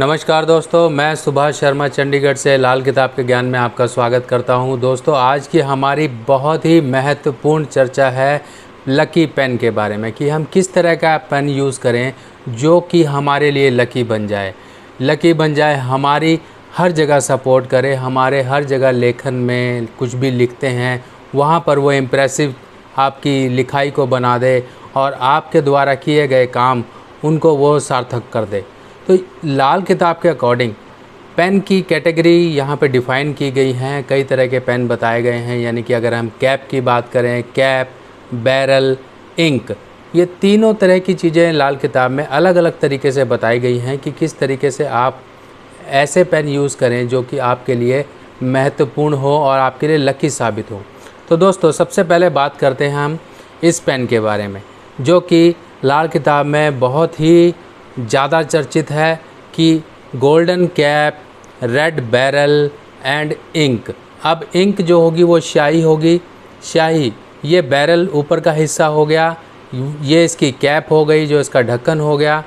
नमस्कार दोस्तों, मैं सुभाष शर्मा चंडीगढ़ से लाल किताब के ज्ञान में आपका स्वागत करता हूं। दोस्तों, आज की हमारी बहुत ही महत्वपूर्ण चर्चा है लकी पेन के बारे में कि हम किस तरह का पेन यूज़ करें जो कि हमारे लिए लकी बन जाए, हमारी हर जगह सपोर्ट करे, हमारे हर जगह लेखन में कुछ भी लिखते हैं वहाँ पर वो इम्प्रेसिव आपकी लिखाई को बना दे और आपके द्वारा किए गए काम उनको वो सार्थक कर दे। तो लाल किताब के अकॉर्डिंग पेन की कैटेगरी यहाँ पे डिफ़ाइन की गई हैं। कई तरह के पेन बताए गए हैं, यानी कि अगर हम कैप की बात करें, कैप, बैरल, इंक, ये तीनों तरह की चीज़ें लाल किताब में अलग अलग तरीके से बताई गई हैं कि किस तरीके से आप ऐसे पेन यूज़ करें जो कि आपके लिए महत्वपूर्ण हो और आपके लिए लकी साबित हो। तो दोस्तों, सबसे पहले बात करते हैं हम इस पेन के बारे में जो कि लाल किताब में बहुत ही ज़्यादा चर्चित है कि golden cap, red barrel and ink. अब इंक जो होगी वो स्याही होगी, स्याही ये बैरल ऊपर का हिस्सा हो गया, ये इसकी कैप हो गई जो इसका ढक्कन हो गया।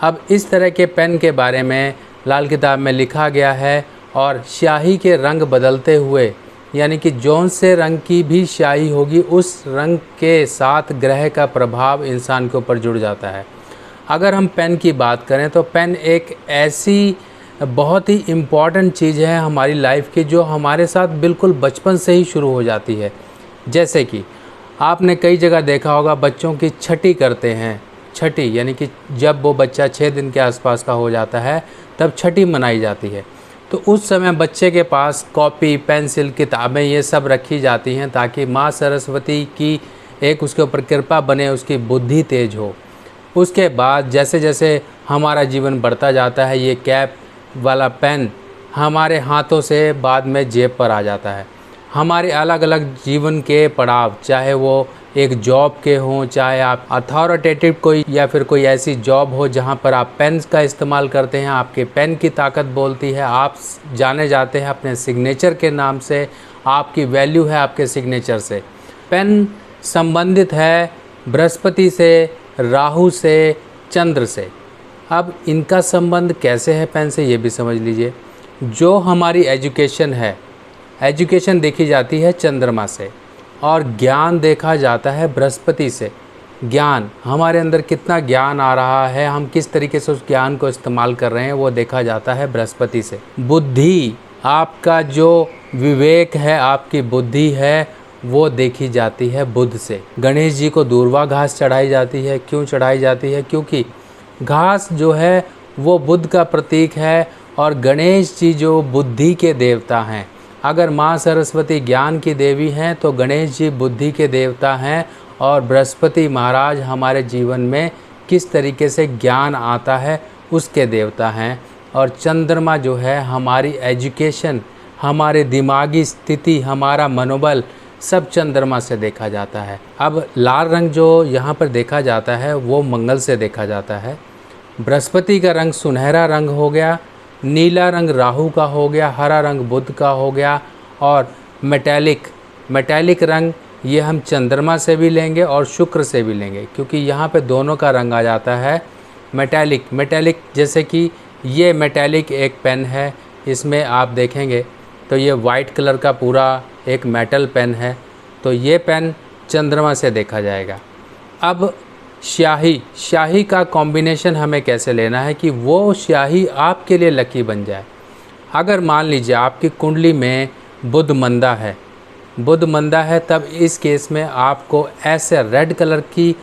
अब इस तरह के पेन के बारे में लाल किताब में लिखा गया है और स्याही के रंग बदलते हुए, यानी कि जौन से रंग की भी स्याही होगी उस रंग के साथ ग्रह का प्रभाव इंसान के ऊपर जुड़ जाता है। अगर हम पेन की बात करें तो पेन एक ऐसी बहुत ही इम्पॉर्टेंट चीज़ है हमारी लाइफ की जो हमारे साथ बिल्कुल बचपन से ही शुरू हो जाती है। जैसे कि आपने कई जगह देखा होगा बच्चों की छठी करते हैं, छठी यानी कि जब वो बच्चा 6 दिन के आसपास का हो जाता है तब छठी मनाई जाती है। तो उस समय बच्चे के पास कॉपी, पेंसिल, किताबें ये सब रखी जाती हैं ताकि माँ सरस्वती की एक उसके ऊपर कृपा बने, उसकी बुद्धि तेज हो। उसके बाद जैसे जैसे हमारा जीवन बढ़ता जाता है ये कैप वाला पेन हमारे हाथों से बाद में जेब पर आ जाता है। हमारे अलग अलग जीवन के पड़ाव, चाहे वो एक जॉब के हों, चाहे आप अथॉरिटेटिव कोई या फिर कोई ऐसी जॉब हो जहाँ पर आप पेन का इस्तेमाल करते हैं, आपके पेन की ताकत बोलती है, आप जाने जाते हैं अपने सिग्नेचर के नाम से, आपकी वैल्यू है आपके सिग्नेचर से। पेन संबंधित है बृहस्पति से, राहु से, चंद्र से। अब इनका संबंध कैसे है पेन से ये भी समझ लीजिए। जो हमारी एजुकेशन है, एजुकेशन देखी जाती है चंद्रमा से और ज्ञान देखा जाता है बृहस्पति से। ज्ञान, हमारे अंदर कितना ज्ञान आ रहा है, हम किस तरीके से उस ज्ञान को इस्तेमाल कर रहे हैं वो देखा जाता है बृहस्पति से। बुद्धि, आपका जो विवेक है, आपकी बुद्धि है, वो देखी जाती है बुध से। गणेश जी को दूर्वा घास चढ़ाई जाती है। क्यों चढ़ाई जाती है? क्योंकि घास जो है वो बुध का प्रतीक है और गणेश जी जो बुद्धि के देवता हैं। अगर माँ सरस्वती ज्ञान की देवी हैं तो गणेश जी बुद्धि के देवता हैं और बृहस्पति महाराज हमारे जीवन में किस तरीके से ज्ञान आता है उसके देवता हैं। और चंद्रमा जो है हमारी एजुकेशन, हमारे दिमागी स्थिति, हमारा मनोबल सब चंद्रमा से देखा जाता है। अब लाल रंग जो यहाँ पर देखा जाता है वो मंगल से देखा जाता है। बृहस्पति का रंग सुनहरा रंग हो गया, नीला रंग राहु का हो गया, हरा रंग बुध का हो गया और मेटालिक रंग ये हम चंद्रमा से भी लेंगे और शुक्र से भी लेंगे क्योंकि यहाँ पे दोनों का रंग आ जाता है मेटालिक। जैसे कि ये मेटालिक एक पेन है, इसमें आप देखेंगे तो ये वाइट कलर का पूरा एक मेटल पेन है, तो ये पेन चंद्रमा से देखा जाएगा। अब स्याही का कॉम्बिनेशन हमें कैसे लेना है कि वो स्याही आपके लिए लकी बन जाए। अगर मान लीजिए आपकी कुंडली में बुध मंदा है तब इस केस में आपको ऐसे रेड कलर की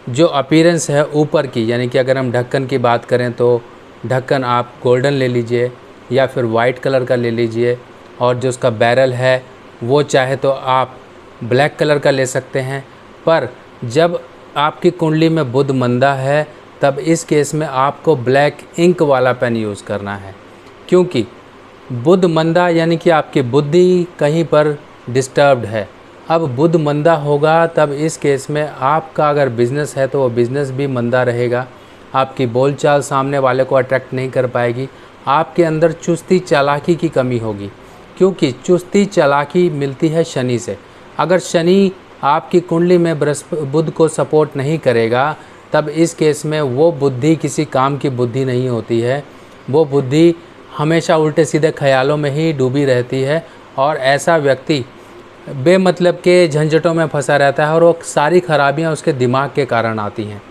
जो अपीयरेंस है ऊपर की, यानी कि अगर हम ढक्कन की बात करें तो ढक्कन आप गोल्डन ले लीजिए या फिर वाइट कलर का ले लीजिए और जो उसका बैरल है वो चाहे तो आप ब्लैक कलर का ले सकते हैं। पर जब आपकी कुंडली में बुध मंदा है तब इस केस में आपको ब्लैक इंक वाला पेन यूज़ करना है क्योंकि बुध मंदा यानी कि आपकी बुद्धि कहीं पर डिस्टर्ब्ड है। अब बुध मंदा होगा तब इस केस में आपका अगर बिज़नेस है तो वो बिज़नेस भी मंदा रहेगा, आपकी बोलचाल सामने वाले को अट्रैक्ट नहीं कर पाएगी, आपके अंदर चुस्ती चालाकी की कमी होगी क्योंकि चुस्ती चालाकी मिलती है शनि से। अगर शनि आपकी कुंडली में बुध को सपोर्ट नहीं करेगा तब इस केस में वो बुद्धि किसी काम की बुद्धि नहीं होती है, वो बुद्धि हमेशा उल्टे सीधे ख्यालों में ही डूबी रहती है और ऐसा व्यक्ति बेमतलब के झंझटों में फंसा रहता है और वो सारी खराबियां उसके दिमाग के कारण आती हैं।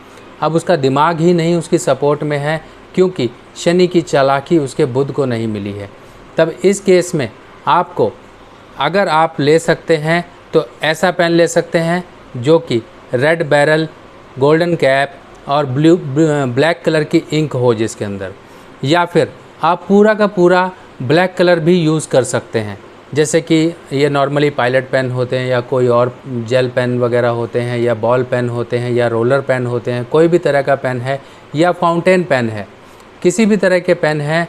अब उसका दिमाग ही नहीं उसकी सपोर्ट में है, क्योंकि शनि की चालाकी उसके बुध को नहीं मिली है। तब इस केस में आपको, अगर आप ले सकते हैं तो ऐसा पेन ले सकते हैं जो कि रेड बैरल, गोल्डन कैप और ब्लैक कलर की इंक हो जिसके अंदर, या फिर आप पूरा का पूरा ब्लैक कलर भी यूज़ कर सकते हैं। जैसे कि ये नॉर्मली पायलट पेन होते हैं या कोई और जेल पेन वगैरह होते हैं या बॉल पेन होते हैं या रोलर पेन होते हैं, कोई भी तरह का पेन है या फाउंटेन पेन है, किसी भी तरह के पेन हैं,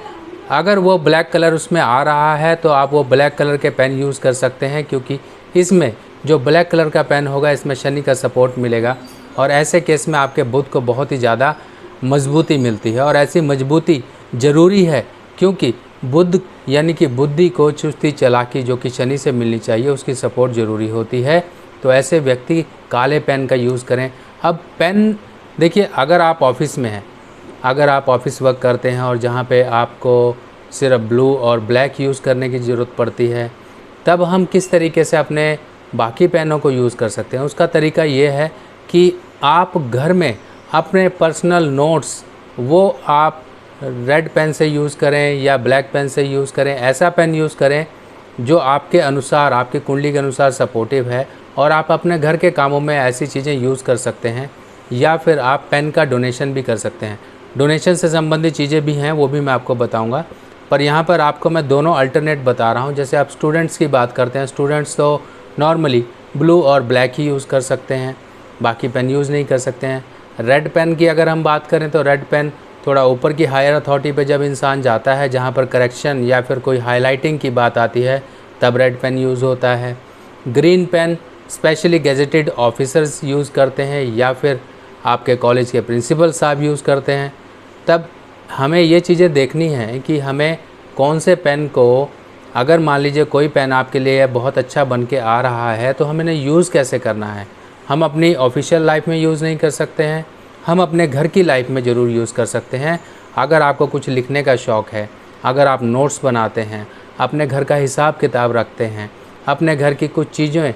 अगर वो ब्लैक कलर उसमें आ रहा है तो आप वो ब्लैक कलर के पेन यूज़ कर सकते हैं, क्योंकि इसमें जो ब्लैक कलर का पेन होगा इसमें शनि का सपोर्ट मिलेगा और ऐसे केस में आपके बुध को बहुत ही ज़्यादा मजबूती मिलती है। और ऐसी मजबूती ज़रूरी है, क्योंकि बुध यानी कि बुद्धि को चुस्ती चालाकी जो कि शनि से मिलनी चाहिए उसकी सपोर्ट ज़रूरी होती है। तो ऐसे व्यक्ति काले पेन का यूज़ करें। अब पेन देखिए, अगर आप ऑफिस में हैं, अगर आप ऑफिस वर्क करते हैं और जहाँ पे आपको सिर्फ ब्लू और ब्लैक यूज़ करने की ज़रूरत पड़ती है, तब हम किस तरीके से अपने बाकी पेनों को यूज़ कर सकते हैं। उसका तरीका ये है कि आप घर में अपने पर्सनल नोट्स वो आप रेड पेन से यूज़ करें या ब्लैक पेन से यूज़ करें। ऐसा पेन यूज़ करें जो आपके अनुसार, आपकी कुंडली के अनुसार सपोर्टिव है और आप अपने घर के कामों में ऐसी चीज़ें यूज़ कर सकते हैं। या फिर आप पेन का डोनेशन भी कर सकते हैं। डोनेशन से संबंधित चीज़ें भी हैं, वो भी मैं आपको बताऊंगा, पर यहाँ पर आपको मैं दोनों अल्टरनेट बता रहा हूँ। जैसे आप स्टूडेंट्स की बात करते हैं, स्टूडेंट्स तो नॉर्मली ब्लू और ब्लैक ही यूज़ कर सकते हैं, बाकी पेन यूज़ नहीं कर सकते हैं। रेड पेन की अगर हम बात करें तो रेड पेन थोड़ा ऊपर की हायर अथॉरिटी पे जब इंसान जाता है, जहाँ पर करेक्शन या फिर कोई हाइलाइटिंग की बात आती है, तब रेड पेन यूज़ होता है। Green pen specially gazetted officers use करते हैं या फिर आपके कॉलेज के प्रिंसिपल साहब यूज़ करते हैं। तब हमें ये चीज़ें देखनी हैं कि हमें कौन से पेन को, अगर मान लीजिए कोई पेन आपके लिए बहुत अच्छा बन के आ रहा है तो हमें यूज़ कैसे करना है। हम अपनी ऑफिशियल लाइफ में यूज़ नहीं कर सकते हैं, हम अपने घर की लाइफ में ज़रूर यूज़ कर सकते हैं। अगर आपको कुछ लिखने का शौक़ है, अगर आप नोट्स बनाते हैं, अपने घर का हिसाब किताब रखते हैं, अपने घर की कुछ चीज़ें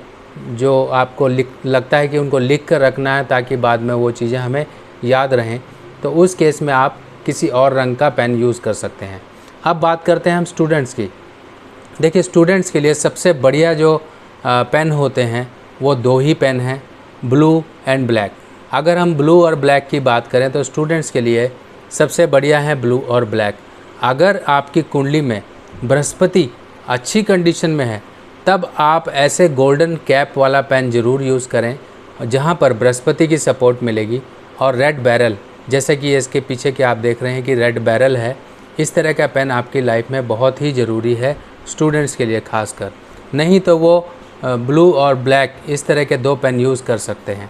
जो आपको लगता है कि उनको लिख कर रखना है ताकि बाद में वो चीज़ें हमें याद रहें, तो उस केस में आप किसी और रंग का पेन यूज़ कर सकते हैं। अब बात करते हैं हम स्टूडेंट्स की। देखिए, स्टूडेंट्स के लिए सबसे बढ़िया जो पेन होते हैं वो दो ही पेन हैं, ब्लू एंड ब्लैक। अगर हम ब्लू और ब्लैक की बात करें तो स्टूडेंट्स के लिए सबसे बढ़िया है ब्लू और ब्लैक। अगर आपकी कुंडली में बृहस्पति अच्छी कंडीशन में है, तब आप ऐसे गोल्डन कैप वाला पेन ज़रूर यूज़ करें जहां पर बृहस्पति की सपोर्ट मिलेगी। और रेड बैरल, जैसे कि इसके पीछे कि आप देख रहे हैं कि रेड बैरल है, इस तरह का पेन आपकी लाइफ में बहुत ही ज़रूरी है स्टूडेंट्स के लिए खासकर। नहीं तो वो ब्लू और ब्लैक इस तरह के दो पेन यूज़ कर सकते हैं।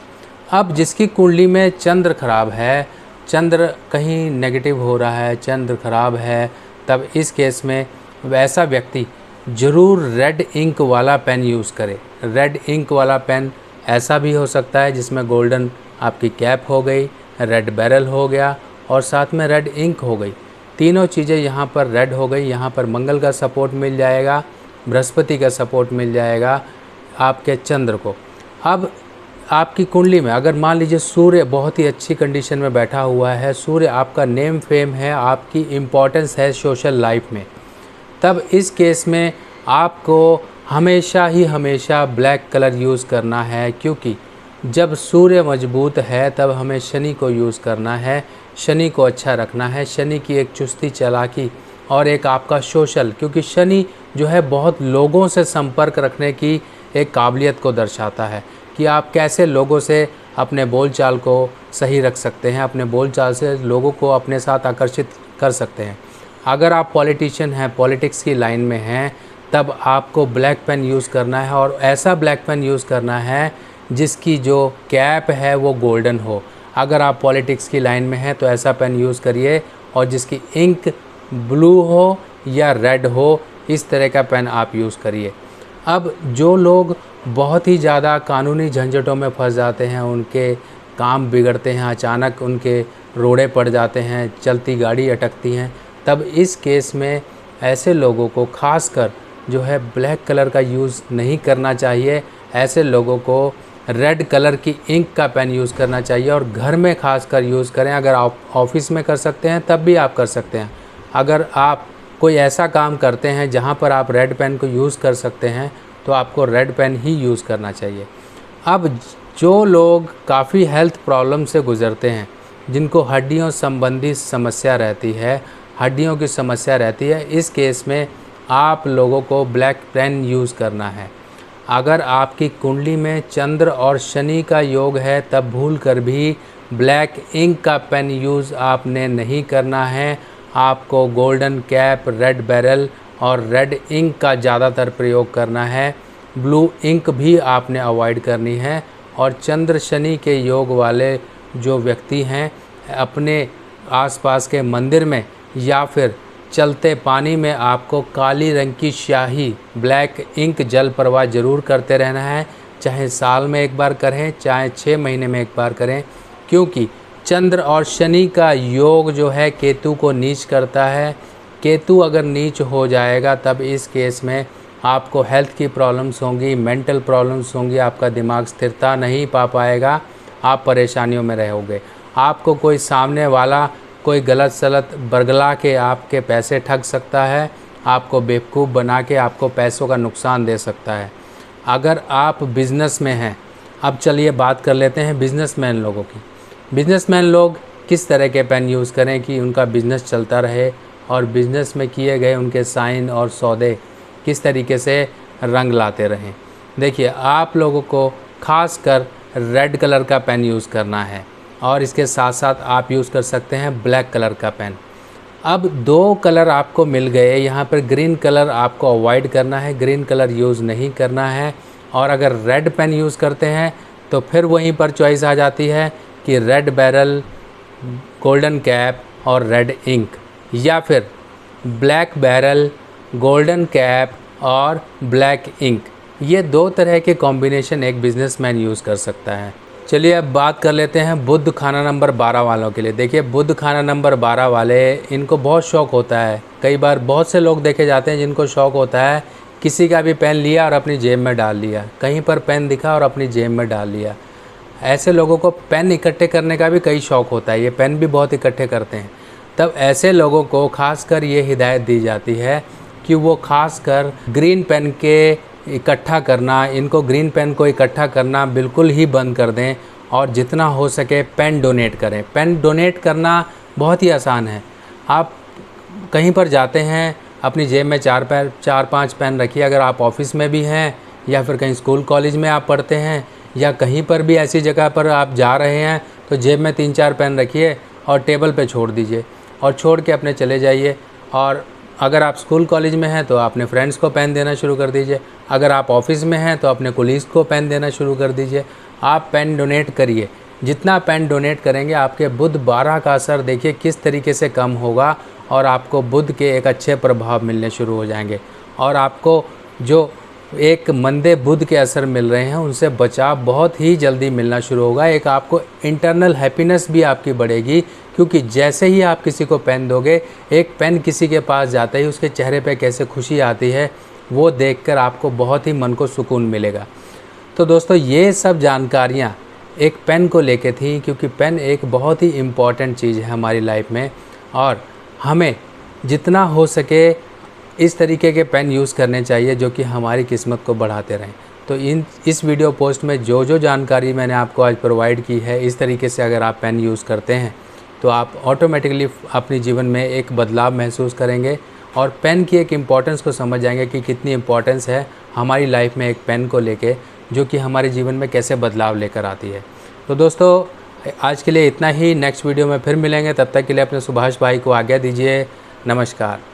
अब जिसकी कुंडली में चंद्र खराब है, चंद्र कहीं नेगेटिव हो रहा है, चंद्र खराब है, तब इस केस में वैसा व्यक्ति ज़रूर रेड इंक वाला पेन यूज़ करे। रेड इंक वाला पेन ऐसा भी हो सकता है जिसमें गोल्डन आपकी कैप हो गई, रेड बैरल हो गया और साथ में रेड इंक हो गई। तीनों चीज़ें यहाँ पर रेड हो गई। यहाँ पर मंगल का सपोर्ट मिल जाएगा, बृहस्पति का सपोर्ट मिल जाएगा आपके चंद्र को। अब आपकी कुंडली में अगर मान लीजिए सूर्य बहुत ही अच्छी कंडीशन में बैठा हुआ है, सूर्य आपका नेम फेम है, आपकी इम्पोर्टेंस है सोशल लाइफ में, तब इस केस में आपको हमेशा ही हमेशा ब्लैक कलर यूज़ करना है, क्योंकि जब सूर्य मजबूत है तब हमें शनि को यूज़ करना है, शनि को अच्छा रखना है। शनि की एक चुस्ती चालाकी और एक आपका सोशल, क्योंकि शनि जो है बहुत लोगों से संपर्क रखने की एक काबिलियत को दर्शाता है कि आप कैसे लोगों से अपने बोलचाल को सही रख सकते हैं, अपने बोलचाल से लोगों को अपने साथ आकर्षित कर सकते हैं। अगर आप पॉलिटिशियन हैं, पॉलिटिक्स की लाइन में हैं, तब आपको ब्लैक पेन यूज़ करना है और ऐसा ब्लैक पेन यूज़ करना है जिसकी जो कैप है वो गोल्डन हो। अगर आप पॉलिटिक्स की लाइन में हैं तो ऐसा पेन यूज़ करिए और जिसकी इंक ब्लू हो या रेड हो, इस तरह का पेन आप यूज़ करिए। अब जो लोग बहुत ही ज़्यादा कानूनी झंझटों में फंस जाते हैं, उनके काम बिगड़ते हैं, अचानक उनके रोड़े पड़ जाते हैं, चलती गाड़ी अटकती हैं, तब इस केस में ऐसे लोगों को खासकर जो है ब्लैक कलर का यूज़ नहीं करना चाहिए। ऐसे लोगों को रेड कलर की इंक का पेन यूज़ करना चाहिए और घर में खासकर यूज़ करें। अगर आप ऑफिस में कर सकते हैं तब भी आप कर सकते हैं। अगर आप कोई ऐसा काम करते हैं जहां पर आप रेड पेन को यूज़ कर सकते हैं तो आपको रेड पेन ही यूज़ करना चाहिए। अब जो लोग काफ़ी हेल्थ प्रॉब्लम से गुज़रते हैं, जिनको हड्डियों संबंधी समस्या रहती है, हड्डियों की समस्या रहती है, इस केस में आप लोगों को ब्लैक पेन यूज़ करना है। अगर आपकी कुंडली में चंद्र और शनि का योग है तब भूल कर भी ब्लैक इंक का पेन यूज़ आपने नहीं करना है। आपको गोल्डन कैप, रेड बैरल और रेड इंक का ज़्यादातर प्रयोग करना है। ब्लू इंक भी आपने अवॉइड करनी है। और चंद्र शनि के योग वाले जो व्यक्ति हैं, अपने आसपास के मंदिर में या फिर चलते पानी में आपको काली रंग की स्याही, ब्लैक इंक जल प्रवाह ज़रूर करते रहना है। चाहे साल में एक बार करें, चाहे 6 महीने में एक बार करें, क्योंकि चंद्र और शनि का योग जो है केतु को नीच करता है। केतु अगर नीच हो जाएगा तब इस केस में आपको हेल्थ की प्रॉब्लम्स होंगी, मेंटल प्रॉब्लम्स होंगी, आपका दिमाग स्थिरता नहीं पा पाएगा, आप परेशानियों में रहोगे। आपको कोई सामने वाला कोई गलत सलत बरगला के आपके पैसे ठग सकता है, आपको बेवकूफ़ बना के आपको पैसों का नुकसान दे सकता है। अगर आप बिज़नेस में हैं, अब चलिए बात कर लेते हैं बिज़नेसमैन लोगों की। बिज़नेसमैन लोग किस तरह के पेन यूज़ करें कि उनका बिज़नेस चलता रहे और बिज़नेस में किए गए उनके साइन और सौदे किस तरीके से रंग लाते रहें। देखिए, आप लोगों को खासकर रेड कलर का पेन यूज़ करना है और इसके साथ साथ आप यूज़ कर सकते हैं ब्लैक कलर का पेन। अब 2 कलर आपको मिल गए, यहाँ पर ग्रीन कलर आपको अवॉइड करना है, ग्रीन कलर यूज़ नहीं करना है। और अगर रेड पेन यूज़ करते हैं तो फिर वहीं पर चॉइस आ जाती है कि रेड बैरल, गोल्डन कैप और रेड इंक, या फिर ब्लैक बैरल, गोल्डन कैप और ब्लैक इंक। ये 2 तरह के कॉम्बिनेशन एक बिजनेसमैन यूज़ कर सकता है। चलिए अब बात कर लेते हैं बुध खाना नंबर 12 वालों के लिए। देखिए, बुध खाना नंबर 12 वाले, इनको बहुत शौक़ होता है। कई बार बहुत से लोग देखे जाते हैं जिनको शौक़ होता है किसी का भी पेन लिया और अपनी जेब में डाल लिया, कहीं पर पेन दिखा और अपनी जेब में डाल लिया। ऐसे लोगों को पेन इकट्ठे करने का भी कई शौक़ होता है, ये पेन भी बहुत इकट्ठे करते हैं। तब ऐसे लोगों को खासकर ये हिदायत दी जाती है कि वो खासकर ग्रीन पेन के इकट्ठा करना, इनको ग्रीन पेन को इकट्ठा करना बिल्कुल ही बंद कर दें और जितना हो सके पेन डोनेट करें। पेन डोनेट करना बहुत ही आसान है। आप कहीं पर जाते हैं, अपनी जेब में 4-5 पेन रखिए। अगर आप ऑफिस में भी हैं या फिर कहीं स्कूल कॉलेज में आप पढ़ते हैं या कहीं पर भी ऐसी जगह पर आप जा रहे हैं तो जेब में 3-4 पेन रखिए और टेबल पे छोड़ दीजिए और छोड़ के अपने चले जाइए। और अगर आप स्कूल कॉलेज में हैं तो अपने फ्रेंड्स को पेन देना शुरू कर दीजिए। अगर आप ऑफिस में हैं तो अपने कोलीग्स को पेन देना शुरू कर दीजिए। आप पेन डोनेट करिए। जितना पेन डोनेट करेंगे आपके बुध 12 का असर देखिए किस तरीके से कम होगा और आपको बुध के एक अच्छे प्रभाव मिलने शुरू हो जाएंगे और आपको जो एक मंदे बुध के असर मिल रहे हैं उनसे बचाव बहुत ही जल्दी मिलना शुरू होगा। एक आपको इंटरनल हैप्पीनेस भी आपकी बढ़ेगी, क्योंकि जैसे ही आप किसी को पेन दोगे, एक पेन किसी के पास जाता ही उसके चेहरे पे कैसे खुशी आती है वो देखकर आपको बहुत ही मन को सुकून मिलेगा। तो दोस्तों, ये सब जानकारियाँ एक पेन को लेके थी, क्योंकि पेन एक बहुत ही इम्पॉर्टेंट चीज़ है हमारी लाइफ में और हमें जितना हो सके इस तरीके के पेन यूज़ करने चाहिए जो कि हमारी किस्मत को बढ़ाते रहें। तो इस वीडियो पोस्ट में जो जो जानकारी मैंने आपको आज प्रोवाइड की है, इस तरीके से अगर आप पेन यूज़ करते हैं तो आप ऑटोमेटिकली अपने जीवन में एक बदलाव महसूस करेंगे और पेन की एक इम्पॉर्टेंस को समझ जाएंगे कि कितनी इम्पॉर्टेंस है हमारी लाइफ में एक पेन को लेके, जो कि हमारे जीवन में कैसे बदलाव लेकर आती है। तो दोस्तों, आज के लिए इतना ही। नेक्स्ट वीडियो में फिर मिलेंगे, तब तक के लिए अपने सुभाष भाई को आज्ञा दीजिए। नमस्कार।